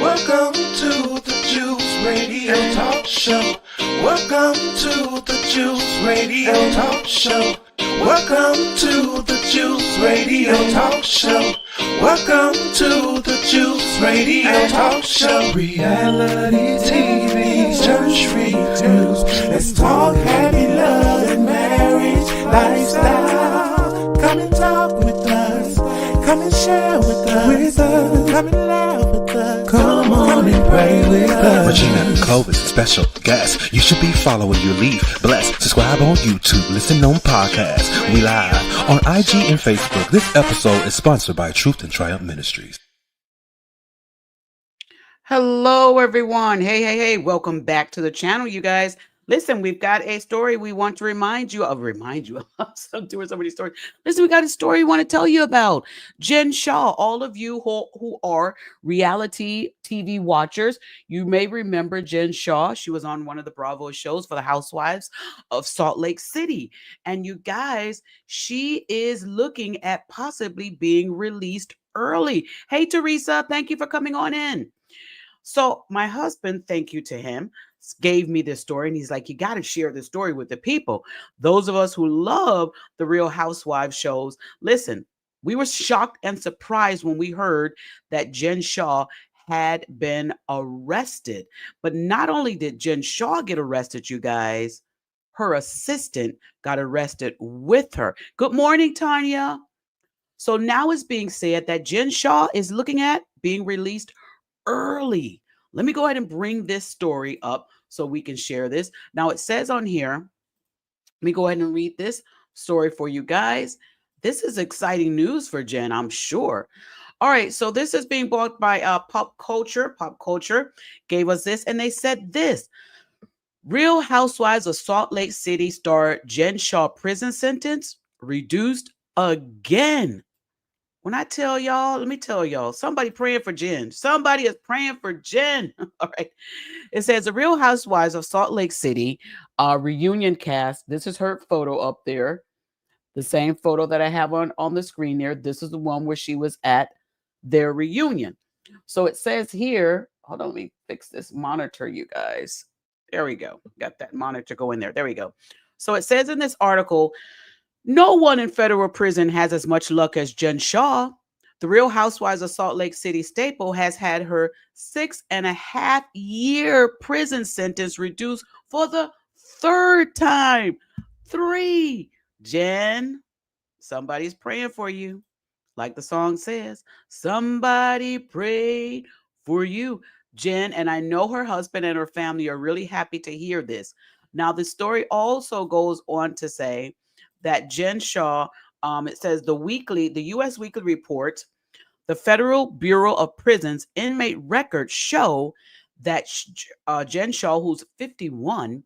Welcome to the Juice Radio Talk Show. Welcome to the Juice Radio Talk Show. Welcome to the Juice Radio Talk Show. Welcome to the Juice Radio Talk Show. Reality TV's church reviews. Let's talk happy love and marriage lifestyle. Come and talk with us. Come and share with us. Come and laugh with us. Come on and pray with us. Regina and Clovis, special guests. You should be following your lead. Bless. Subscribe on YouTube. Listen on podcasts. We live on IG and Facebook. This episode is sponsored by TruthAndTriumph Ministries. Hello, everyone. Hey. Welcome back to the channel, you guys. Listen, we've got a story we want to remind you of. I'm doing so many stories. Listen, we got a story we want to tell you about. Jen Shah, all of you who are reality TV watchers, you may remember Jen Shah. She was on one of the Bravo shows for the Housewives of Salt Lake City. And you guys, she is looking at possibly being released early. Hey, Teresa, thank you for coming on in. So my husband, thank you to him, gave me this story, and he's like, you got to share this story with the people. Those of us who love the Real Housewives shows, listen, we were shocked and surprised when we heard that Jen Shah had been arrested. But not only did Jen Shah get arrested, you guys, her assistant got arrested with her. Good morning, Tanya. So now it's being said that Jen Shah is looking at being released early. Let me go ahead and bring this story up so we can share this. Now it says on here, let me go ahead and read this story for you guys. This is exciting news for Jen, I'm sure. All right, so this is being brought by Pop Culture. Pop Culture gave us this, and they said this. Real Housewives of Salt Lake City star Jen Shah prison sentence reduced again. When I tell y'all, let me tell y'all, somebody praying for Jen. Somebody is praying for Jen. All right. It says the Real Housewives of Salt Lake City reunion cast. This is her photo up there. The same photo that I have on the screen there. This is the one where she was at their reunion. So it says here, hold on, let me fix this monitor, you guys. There we go. Got that monitor going there. There we go. So it says in this article, no one in federal prison has as much luck as Jen Shah. The Real Housewives of Salt Lake City staple has had her 6.5-year prison sentence reduced for the third time. 3. Jen, somebody's praying for you. Like the song says, somebody prayed for you, Jen. And I know her husband and her family are really happy to hear this. Now, the story also goes on to say that Jen Shah, it says the U.S. Weekly Report, the Federal Bureau of Prisons inmate records show that Jen Shah, who's 51,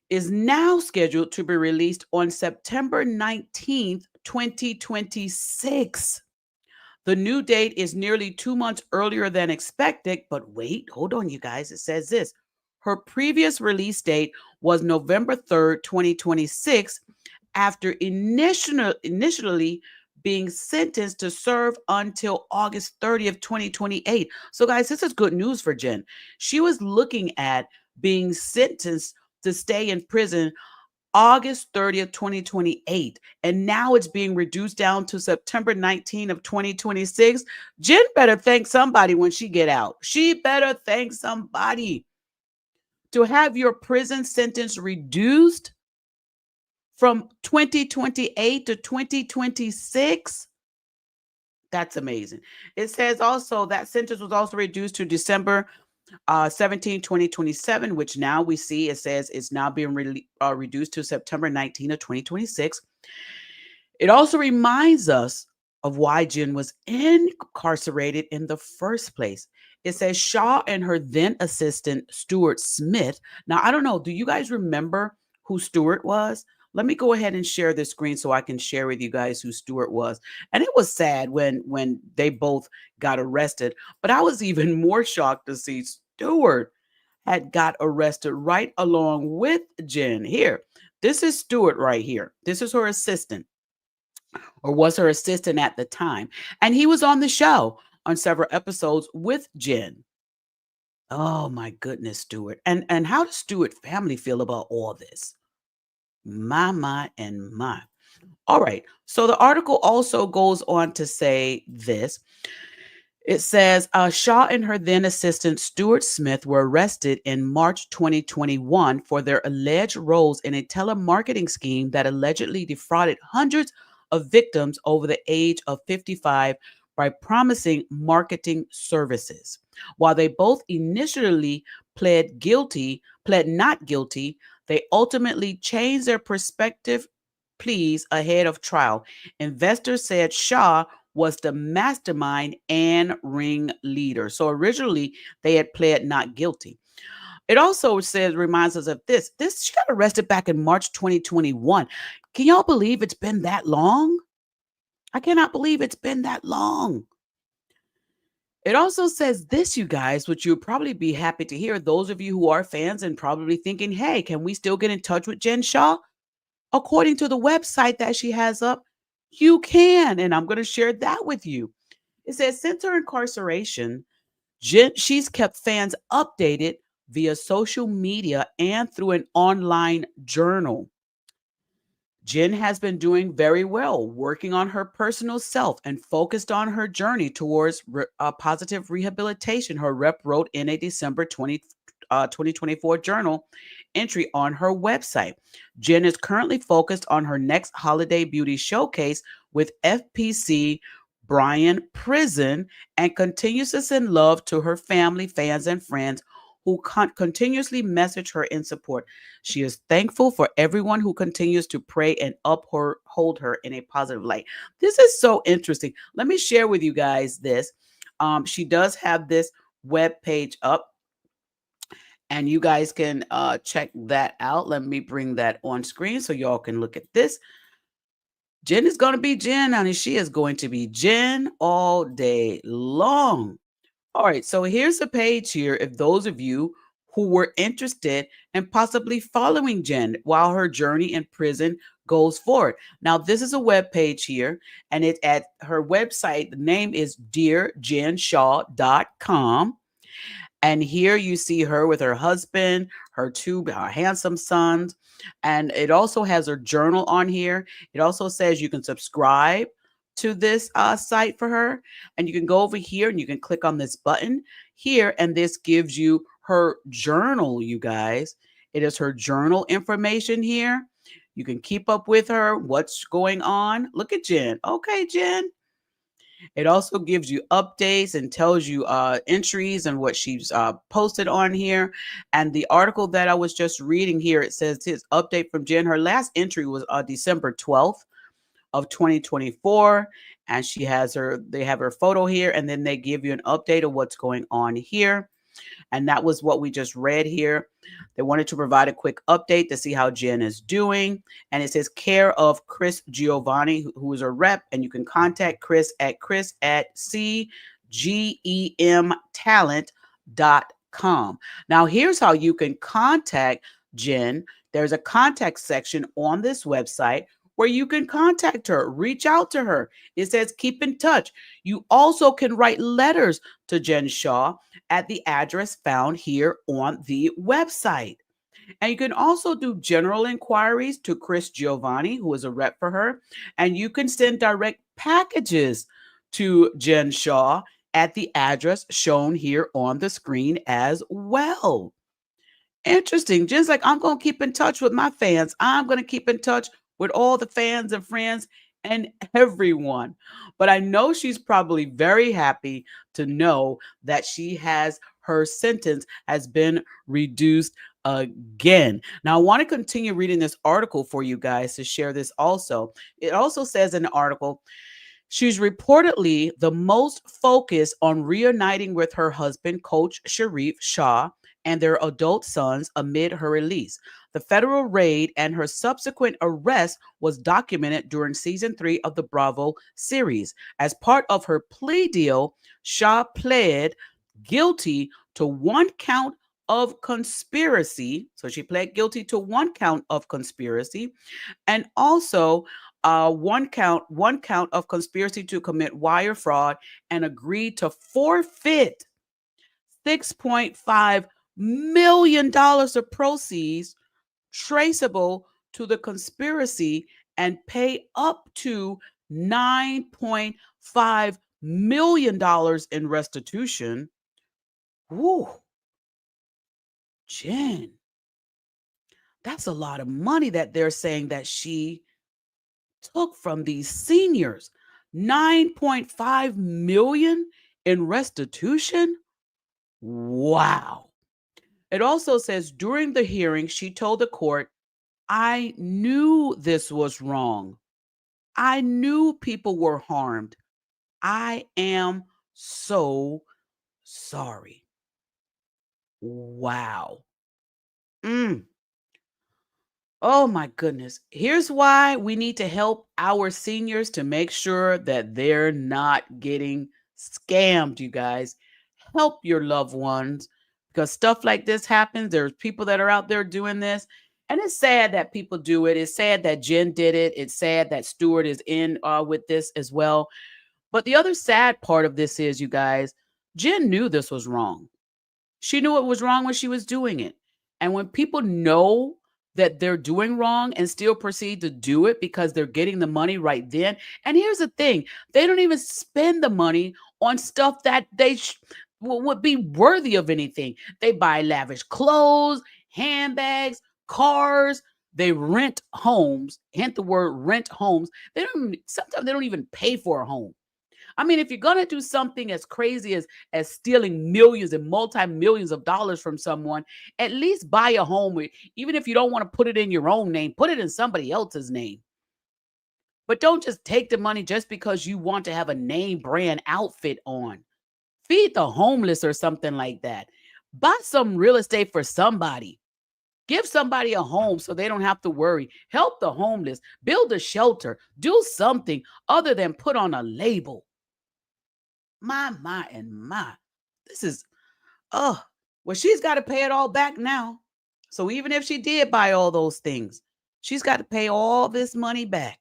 is now scheduled to be released on September 19th, 2026. The new date is nearly 2 months earlier than expected, but wait, hold on, you guys. It says this. Her previous release date was November 3rd, 2026, after initially being sentenced to serve until August 30th, 2028. So guys, this is good news for Jen. She was looking at being sentenced to stay in prison August 30th, 2028. And now it's being reduced down to September 19th of 2026. Jen better thank somebody when she get out. She better thank somebody. To have your prison sentence reduced from 2028 to 2026, that's amazing. It says also that sentence was also reduced to December 17, 2027, which now we see it says it's now being reduced to September 19 of 2026. It also reminds us of why Jen was incarcerated in the first place. It says Shah and her then assistant, Stuart Smith. Now, I don't know. Do you guys remember who Stuart was? Let me go ahead and share this screen so I can share with you guys who Stuart was. And it was sad when they both got arrested. But I was even more shocked to see Stuart had got arrested right along with Jen. Here, this is Stuart right here. This is her assistant, or was her assistant at the time. And he was on the show on several episodes with Jen. Oh my goodness, Stuart. And how does Stewart family feel about all this? My, and my. All right. So the article also goes on to say this. It says Shaw and her then assistant Stuart Smith were arrested in March 2021 for their alleged roles in a telemarketing scheme that allegedly defrauded hundreds of victims over the age of 55 by promising marketing services. While they both initially pled not guilty, they ultimately changed their prospective pleas ahead of trial. Investors said Shaw was the mastermind and ringleader. So originally they had pled not guilty. It also says reminds us of this. This she got arrested back in March 2021. Can y'all believe it's been that long? I cannot believe it's been that long. It also says this, you guys, which you'll probably be happy to hear. Those of you who are fans and probably thinking, hey, can we still get in touch with Jen Shaw? According to the website that she has up, you can. And I'm going to share that with you. It says since her incarceration, she's kept fans updated via social media and through an online journal. Jen has been doing very well, working on her personal self and focused on her journey towards positive rehabilitation, her rep wrote in a December 2024 journal entry on her website. Jen is currently focused on her next holiday beauty showcase with FPC Bryan Prison and continues to send love to her family, fans, and friends who continuously message her in support. She is thankful for everyone who continues to pray and uphold her in a positive light. This is so interesting. Let me share with you guys this. She does have this web page up, and you guys can check that out. Let me bring that on screen so y'all can look at this. Jen is going to be Jen, honey. She is going to be Jen all day long. All right, so here's a page here if those of you who were interested in possibly following Jen while her journey in prison goes forward. Now, this is a web page here, and it's at her website. The name is dearjenshaw.com. And here you see her with her husband, her two handsome sons. And it also has her journal on here. It also says you can subscribe to this site for her. And you can go over here and you can click on this button here. And this gives you her journal, you guys. It is her journal information here. You can keep up with her, what's going on. Look at Jen. Okay, Jen. It also gives you updates and tells you entries and what she's posted on here. And the article that I was just reading here, it says his update from Jen. Her last entry was December 12th of 2024. And they have her photo here, and then they give you an update of what's going on here. And that was what we just read here. They wanted to provide a quick update to see how Jen is doing. And it says care of Chris Giovanni, who is a rep. And you can contact Chris at cgemtalent.com. Now, here's how you can contact Jen. There's a contact section on this website where you can contact her, reach out to her. It says keep in touch. You also can write letters to Jen Shaw at the address found here on the website. And you can also do general inquiries to Chris Giovanni, who is a rep for her. And you can send direct packages to Jen Shaw at the address shown here on the screen as well. Interesting. Jen's like, I'm going to keep in touch with my fans. I'm going to keep in touch with all the fans and friends and everyone. But I know she's probably very happy to know that her sentence has been reduced again. Now, I want to continue reading this article for you guys to share this also. It also says in the article, she's reportedly the most focused on reuniting with her husband, Coach Sharif Shah, and their adult sons amid her release. The federal raid and her subsequent arrest was documented during season 3 of the Bravo series. As part of her plea deal, Shah pled guilty to one count of conspiracy. So she pled guilty to one count of conspiracy, and also one count of conspiracy to commit wire fraud, and agreed to forfeit $6.5 million of proceeds traceable to the conspiracy and pay up to $9.5 million in restitution. Woo, Jen, that's a lot of money that they're saying that she took from these seniors. 9.5 million in restitution? Wow. It also says during the hearing, she told the court, I knew this was wrong. I knew people were harmed. I am so sorry. Wow. Mm. Oh my goodness. Here's why we need to help our seniors to make sure that they're not getting scammed, you guys. Help your loved ones because stuff like this happens. There's people that are out there doing this. And it's sad that people do it. It's sad that Jen did it. It's sad that Stuart is in with this as well. But the other sad part of this is, you guys, Jen knew this was wrong. She knew it was wrong when she was doing it. And when people know that they're doing wrong and still proceed to do it because they're getting the money right then. And here's the thing, they don't even spend the money on stuff that they would be worthy of anything. They buy lavish clothes, handbags, cars. They rent homes. Hint the word rent homes. Sometimes they don't even pay for a home. I mean, if you're going to do something as crazy as stealing millions and multi-millions of dollars from someone, at least buy a home. Even if you don't want to put it in your own name, put it in somebody else's name. But don't just take the money just because you want to have a name brand outfit on. Feed the homeless or something like that. Buy some real estate for somebody. Give somebody a home so they don't have to worry. Help the homeless. Build a shelter. Do something other than put on a label. My. This is, well, she's got to pay it all back now. So even if she did buy all those things, she's got to pay all this money back.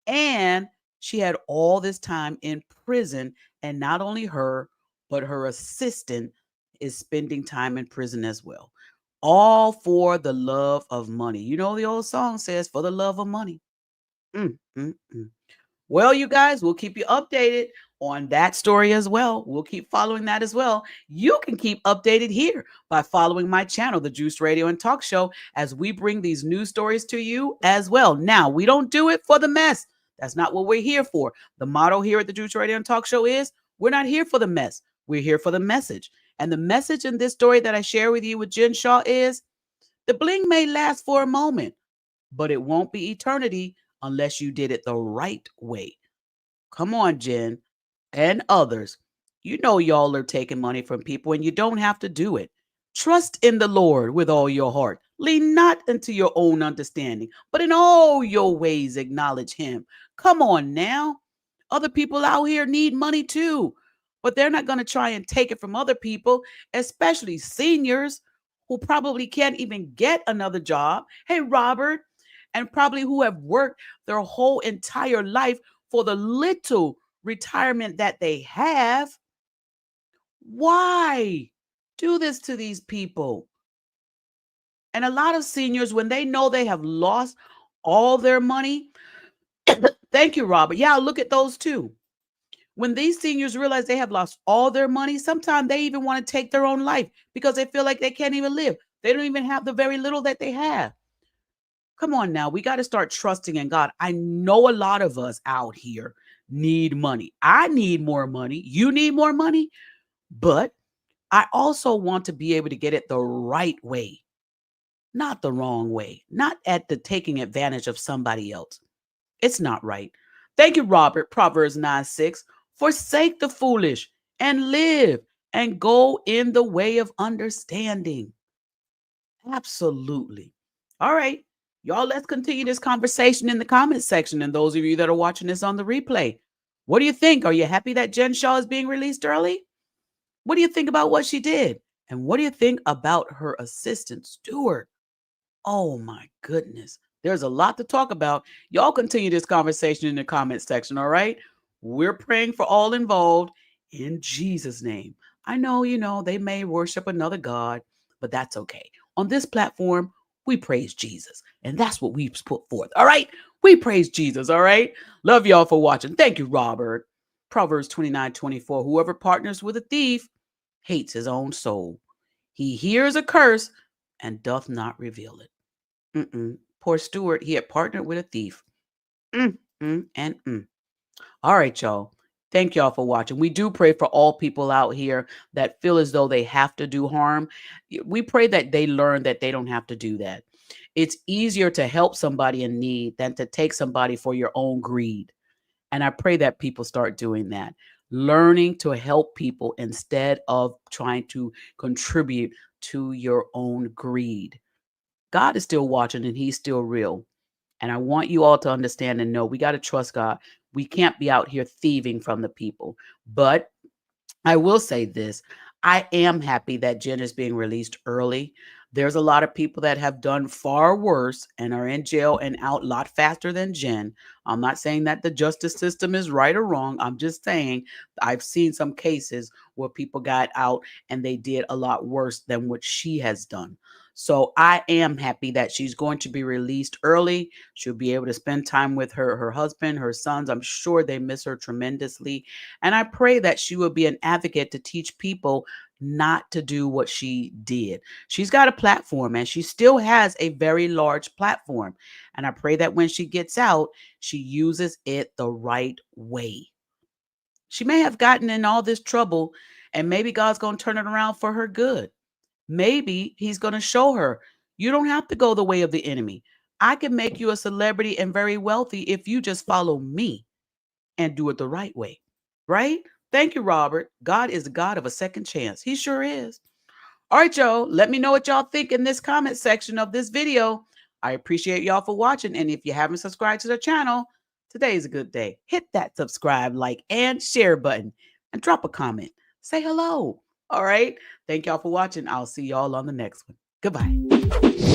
And she had all this time in prison. And not only her, but her assistant is spending time in prison as well. All for the love of money. You know, the old song says, for the love of money. Well, you guys, we'll keep you updated on that story as well. We'll keep following that as well. You can keep updated here by following my channel, The Juice Radio and Talk Show, as we bring these news stories to you as well. Now, we don't do it for the mess. That's not what we're here for. The motto here at The Juice Radio and Talk Show is, we're not here for the mess. We're here for the message. And the message in this story that I share with you with Jen Shah is, the bling may last for a moment, but it won't be eternity unless you did it the right way. Come on, Jen and others. You know y'all are taking money from people and you don't have to do it. Trust in the Lord with all your heart. Lean not into your own understanding, but in all your ways acknowledge him. Come on now. Other people out here need money too, but they're not going to try and take it from other people, especially seniors who probably can't even get another job. Hey, Robert, and probably who have worked their whole entire life for the little retirement that they have. Why do this to these people? And a lot of seniors, when they know they have lost all their money, thank you, Robert. Yeah, look at those too. When these seniors realize they have lost all their money, sometimes they even want to take their own life because they feel like they can't even live. They don't even have the very little that they have. Come on now, we got to start trusting in God. I know a lot of us out here need money. I need more money. You need more money. But I also want to be able to get it the right way, not the wrong way, not at the taking advantage of somebody else. It's not right. Thank you, Robert. Proverbs 9:6. Forsake the foolish and live and go in the way of understanding. Absolutely. All right. Y'all, let's continue this conversation in the comment section. And those of you that are watching this on the replay, what do you think? Are you happy that Jen Shah is being released early? What do you think about what she did? And what do you think about her assistant, Stuart? Oh my goodness. There's a lot to talk about. Y'all continue this conversation in the comment section, all right? We're praying for all involved in Jesus' name. I know, they may worship another God, but that's okay. On this platform, we praise Jesus, and that's what we put forth. All right? We praise Jesus. All right? Love y'all for watching. Thank you, Robert. Proverbs 29:24. Whoever partners with a thief hates his own soul. He hears a curse and doth not reveal it. Poor Stuart, he had partnered with a thief. Mm, and All right, y'all. Thank y'all for watching. We do pray for all people out here that feel as though they have to do harm. We pray that they learn that they don't have to do that. It's easier to help somebody in need than to take somebody for your own greed. And I pray that people start doing that, learning to help people instead of trying to contribute to your own greed. God is still watching and he's still real. And I want you all to understand and know we got to trust God. We can't be out here thieving from the people. But I will say this. I am happy that Jen is being released early. There's a lot of people that have done far worse and are in jail and out a lot faster than Jen. I'm not saying that the justice system is right or wrong. I'm just saying I've seen some cases where people got out and they did a lot worse than what she has done. So I am happy that she's going to be released early. She'll be able to spend time with her husband, her sons. I'm sure they miss her tremendously. And I pray that she will be an advocate to teach people not to do what she did. She's got a platform and she still has a very large platform. And I pray that when she gets out, she uses it the right way. She may have gotten in all this trouble and maybe God's going to turn it around for her good. Maybe he's going to show her you don't have to go the way of the enemy. I can make you a celebrity and very wealthy if you just follow me and do it the right way. Right? Thank you, Robert. God is the God of a second chance. He sure is. All right, y'all. Let me know what y'all think in this comment section of this video. I appreciate y'all for watching. And if you haven't subscribed to the channel, today is a good day. Hit that subscribe, like, and share button and drop a comment. Say hello. All right. Thank y'all for watching. I'll see y'all on the next one. Goodbye.